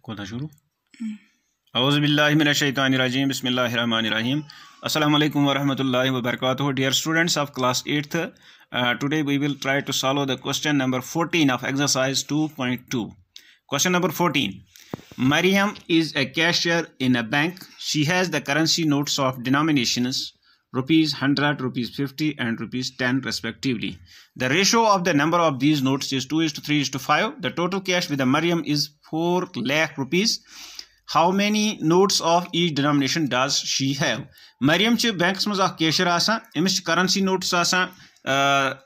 कोथा शुरू औज़ुबिल्लाहिमिनश्शैतानिर्रजीम बिस्मिल्लाहिर्रहमानिर्रहीम Assalamu alaikum wa rahmatullahi wa barakatuh. Dear students of class 8th, today we will try to solve the question number 14 of exercise 2.2. Question number 14. Mariam is a cashier in a bank. She has the currency notes of denominations rupees 100, rupees 50 and rupees 10 respectively. The ratio of the number of these notes is 2:3:5. The total cash with the Mariam is 4 lakh rupees. How many notes of each denomination does she have? Mariam ch banks maz ak cashier asan, emis currency notes asan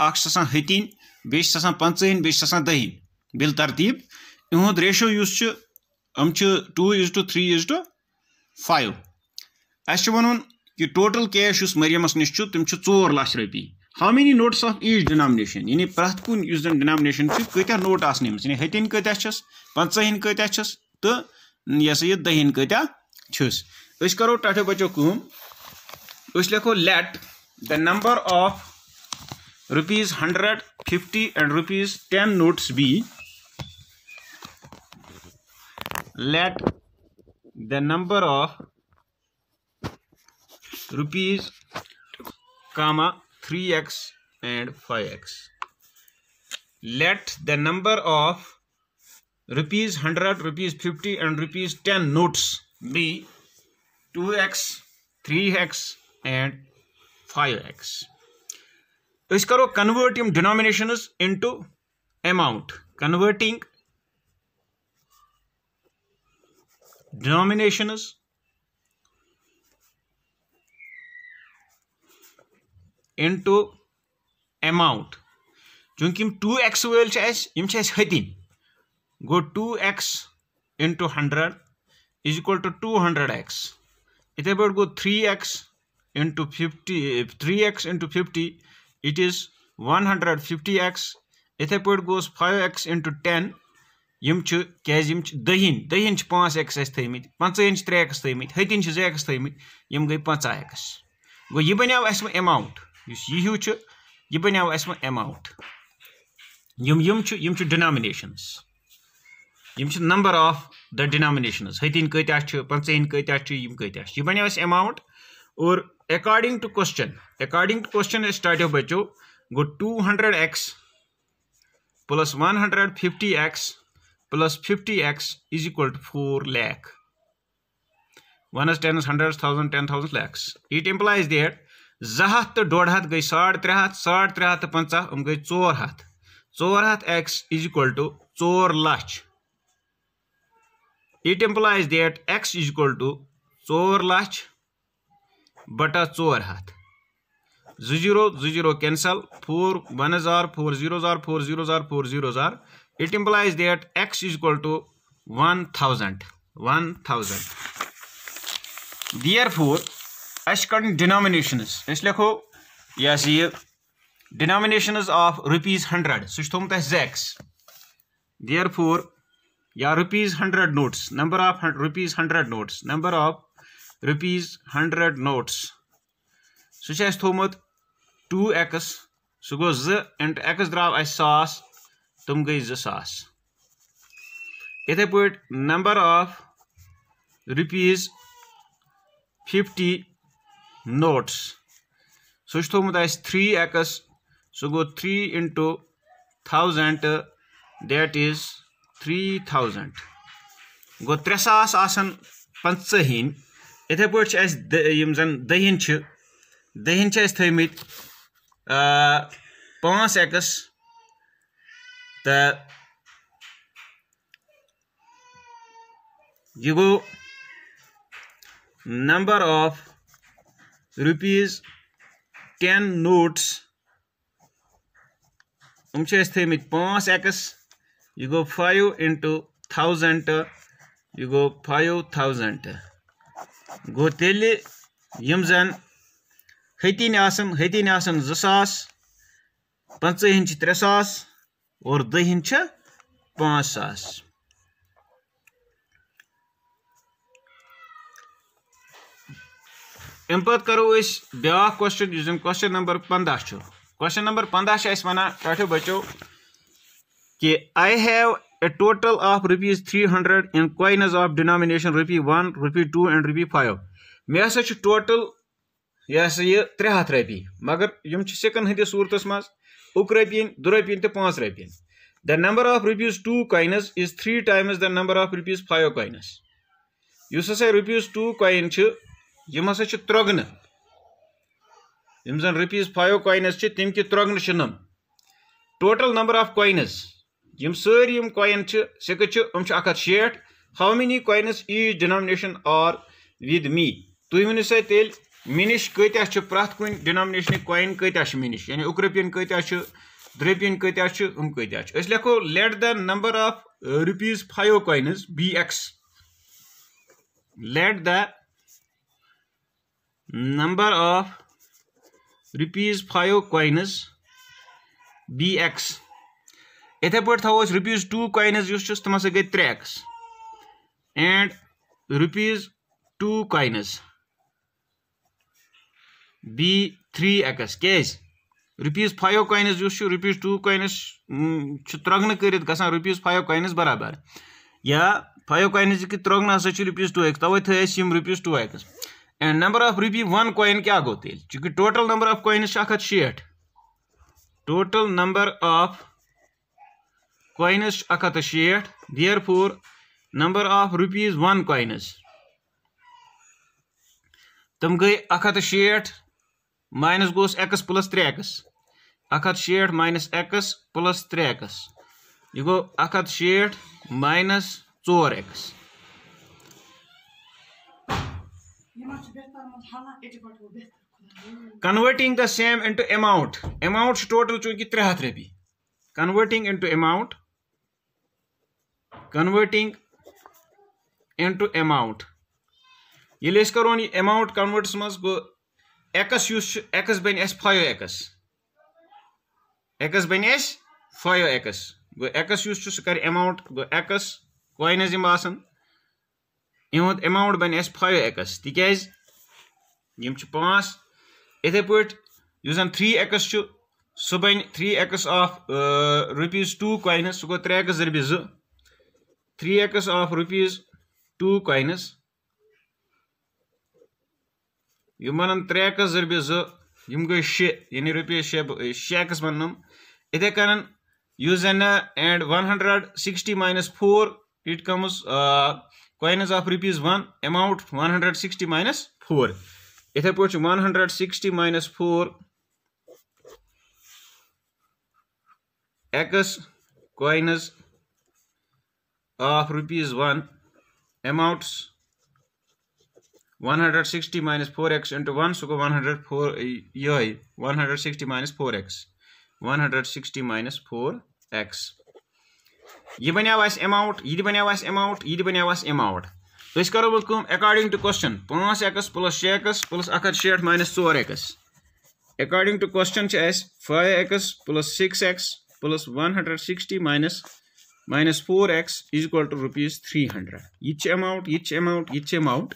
ak asan hatin, besh asan 50, besh asan 10. Bil tartib ihund ratio yus ch ch 2:3:5. As ch wanun ki total cash yus Mariamas nish ch tim ch 4 lakh rupi. How many notes of each denomination? Yani prat kun yus denomination ch kata note asne emis. Yani hatin kata chas, 50 kata chas, to यह ये दहिन कत्या छुस अस करो टाठो बचो come us लिखो let the number of rupees 100, 50 and rupees 10 notes be let the number of rupees 3x and 5x let the number of rupees 100, rupees 50 and rupees 10 notes be 2x, 3x and 5x. Is karo convert denominations into amount. Converting denominations into amount. Chunki 2x will chase hatin. Go 2x into 100 is equal to 200x. It about go 3x into 50, 3x into 50, it is 150x. It about goes 5x into 10. Yim ch kaz yim ch dahin ch 5x as thaimit, 5 inch 3x thaimit, hatin ch 2x thaimit, yim gai 5x. Go ye banav asma amount. Yus ye hu ch ye banav asma amount. Yim ch denominations. Yim ch number of the denominations. Hatin kata ch, 50 kata ch, yim kata ch. Ye banav as amount or according to question is start of bacho go 200x plus 150x plus 50x is equal to 4 lakh. 1 is 10 is 100, 1000, 10,000 lakhs. It implies that zahat to dodhat gai 3.5 to 50 gai 4x is equal to 4 lakh. It implies that x is equal to 4 lakh bata 4 hat. 0 cancel, 4 1s are, 4 zeros are, 4 zeros are, 4 zeros are. It implies that x is equal to 1000. Therefore, as denominations, let's look yes, denominations of rupees 100. So x. Therefore, या rupees 100 notes, number of rupees 100 notes, number of rupees 100 notes. So she has thomut 2x, so go z and x draw as sauce, tum gai z sauce. It put number of rupees 50 notes. So she thomut as 3x, so go 3 into 1000, that is 3000. Go 300 asan 50. Ithe put as yim zan dahin ch as thaimit 5x the you go number of rupees 10 notes as thaimit 5x. You go 5 into 1000, you go 5000. Go tele yimzan hatin asan 2000, 50 inch 300 or 2 inch 5000. Import karo is bya question using question number 15. Question number 15 is mana tatho bacho कि I have a total of rupees 300 in coins of denomination rupee 1, rupee 2 and rupee 5. मे हसा total ये 300 रपी मगर यम सिकन हंदिस सूरतस मज उक रपियन 2 रपियन तो 5 रपियन. The number of rupees 2 coins is 3 times the number of rupees 5 coins. Yus hasa rupees 2 coin ch yim hasa ch trogna yim zan rupees 5 coins ch tim ki trogna chnam. Total number of coins yim sari yim coin ch sek ch ch 160. How many coins each denomination are with me? Tu winu sa tel minish kaitia ch prat kun denomination coin kaitia ch minish yani uk rupiyan kaitia ch Drapian kaitach kaitach. As lekho let the number of rupees 5 coins be x. Let the number of rupees 5 coins be x. Ethe pat thawos rupees 2 coins yus chus tamasa gay 3x and rupees 2 coins be 3x. Case rupees 5 coins yus rupees 2 coins trogna karit gasan rupees 5 coins barabar ya 5 coins ki trogna sa rupees 2x tawai thai sim rupees 2x and number of rupee 1 coin kya go tel chunki total number of coins 160. Total number of coins 160. Therefore number of rupees 1 coins tam gai 160 minus goes x plus 3x. 160 minus x plus 3x. You go 160 minus 4x. Converting the same into amount. Amount total chunki 300 rupi. Converting into amount. Converting into amount. Ye les karoni amount converts mas go x use x ben s 5x. X ben s 5x. Go x use to kar amount go x coin is imasan. Imot amount ben s 5x. Tikaz yim ch 5. Ethe put usan 3x chu so ben 3x of rupees 2 coins so go 3x rupees 3x of rupees 2 coins. Yumanan 3x rupees yum go she yani rupees she x banam. Ethe kanan usan and 160 minus 4 it comes coins of rupees 1 amount 160 minus 4. Ethe put 160 minus 4 x coins of rupees 1 amounts 160 minus 4x into 1 so go 104 160 minus 4x. 160 minus 4x. Ye banyawas amount, ye banyawas amount, ye banyawas amount. So is karo kum according to question 5x plus 6x plus 160 minus 4x. According to question as 5x plus 6x plus 160 minus 4x is equal to rupees 300. Each amount, each amount, each amount.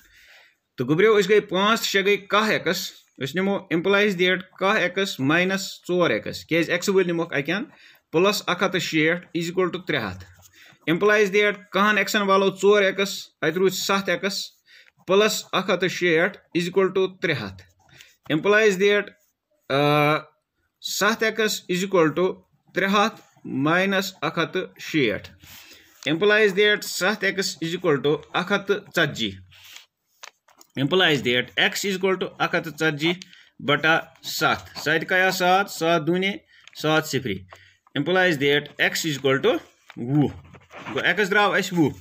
तो गुब्रियो इस गई 5 6 गई कह x इस निमो implies that कह x minus 4x केज x will निमो अकन plus 160 is equal to 300 implies that कहन x वालो 4x अत रूज 7x plus 160 is equal to 300 implies that 7x is equal to 300 minus 160 implies that 7x is equal to 140 implies that x is equal to 140 bata 7 7 kaya 7 7 dune 7 0 implies that x is equal to 20 go x draw as 20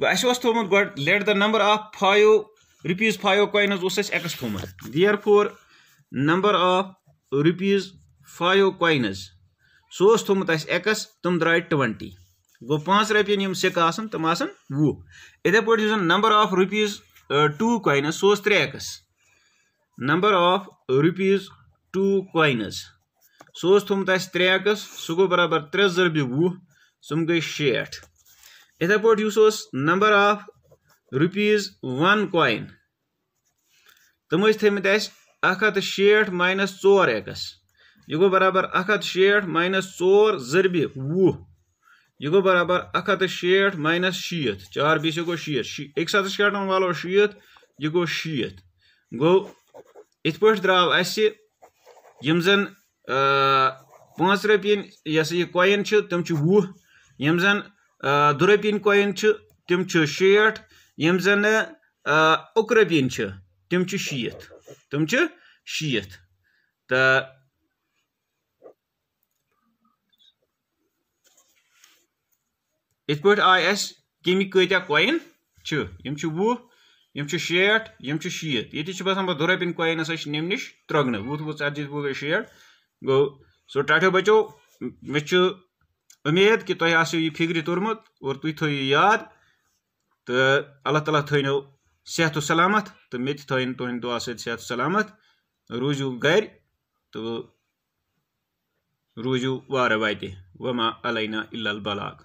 go as was thomut god let the number of 5 rupees 5 coins was x thomut therefore number of rupees 5 coins so was thomut as x tum draw 20 go 5 rupees yum se kasan tum asan 20 ethe put is number of rupees 2 coins so 3x. Number of rupees 2 coins so thumta 3x so go barabar 3 zarbi 20 sum gay 60. Ethe put use number of rupees 1 coin tum is themit as 160 minus 4x you go barabar 160 minus 4 zarbi 20 यह गो बराबर 160 minus 60 4 20 गो 60 एक साथ कटन वालो 60 यह गो 60 गो इत पे द्राव यम जन 5 रपियन यह कॉइन तम 20 यम जन 2 रपियन कॉइन तम 60 यम जन 1 रपियन तम 60 तो इत पे आय कमी कत्या कॉइन यम 20 यम 60 यम 60 ये बसान 2 रपियन कॉइन नम नश त्रगन 20 40 60 गो सो टाठो बचो मे उम्मीद कि तुम आसो यह फिक्र तोरमुत और तुम थो याद तो अल्लाह ताला थो सेहत सलामत तो मे थन तुंद दुआ सेहत सलामत रूजू घर तो रूजू वार वाते वमा अलैना इल्लल बलाग।